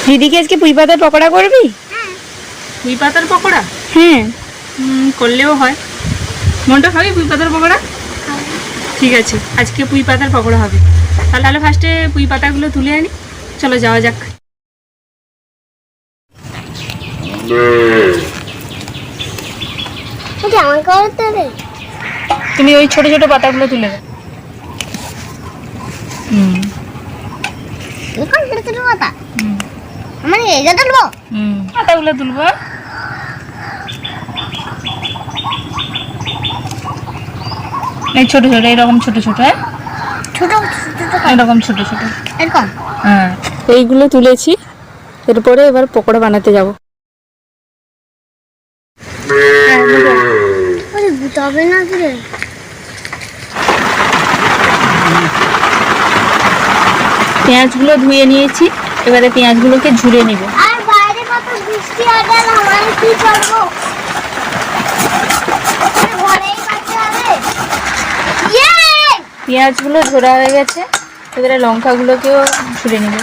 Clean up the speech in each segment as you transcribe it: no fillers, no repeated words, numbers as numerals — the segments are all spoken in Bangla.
দিদিকে আজকে পুঁই পাতার পকোড়া করবি? পুঁই পাতার পকোড়া? হ্যাঁ, করলেও হয়। মনটা খাবি পুঁই পাতার পকোড়া? ঠিক আছে, আজকে পুঁই পাতার পকোড়া হবে। তাহলে ফার্স্টে পুঁই পাতাগুলো তুলে আনি, চলো যাওয়া যাক। তুমি ওই ছোট ছোট পাতাগুলো তুলে দাও। পাতাগুলো তুলবো। এই ছোট ছোট, এরকম ছোট ছোট, এরকম ছোট ছোট, এরকম। হ্যাঁ, এইগুলো তুলেছি। এরপরে এবার পকোড়া বানাতে যাব। পেঁয়াজগুলো ধুয়ে নিয়েছি, এবারে পেঁয়াজগুলোকে ঝুড়ে নিব। পেঁয়াজগুলো ঝোড়া হয়ে গেছে, এবারে লঙ্কাগুলোকেও ঝুড়ে নিব।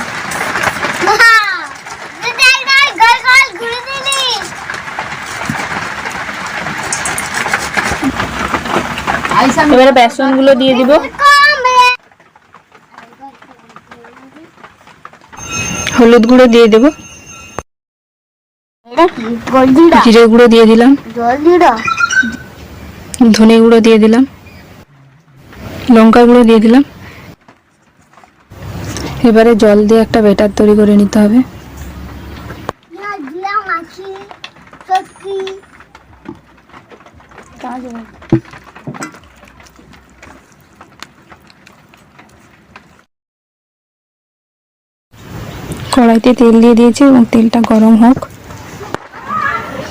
এবারে বেসনগুলো দিয়ে দিব। হলুদ গুঁড়ো দিয়ে দেব, জিরে গুঁড়ো দিয়ে দিলাম, ধনে গুঁড়ো দিয়ে দিলাম, লঙ্কা গুঁড়ো দিয়ে দিলাম। এবারে জল দিয়ে একটা ব্যাটার তৈরি করে নিতে হবে। কড়াইতে তেল দিয়ে দিয়েছি এবং তেলটা গরম হোক।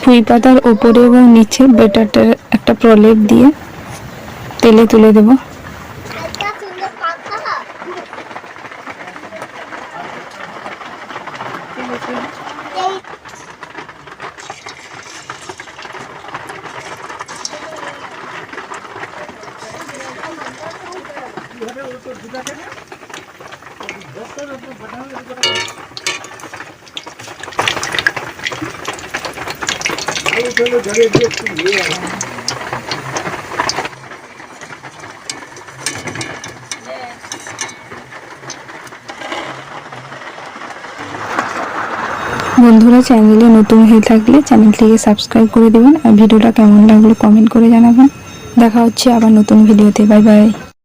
পুঁই পাতার ওপরে এবং নিচে ব্যাটারটার একটা প্রলেপ দিয়ে তেলে তুলে দেব। বন্ধুরা, চ্যানেলে নতুন হয়ে থাকলে চ্যানেলটিকে সাবস্ক্রাইব করে দেবেন আর ভিডিওটা কেমন লাগলো কমেন্ট করে জানাবেন। দেখা হচ্ছে আবার নতুন ভিডিওতে। Bye bye.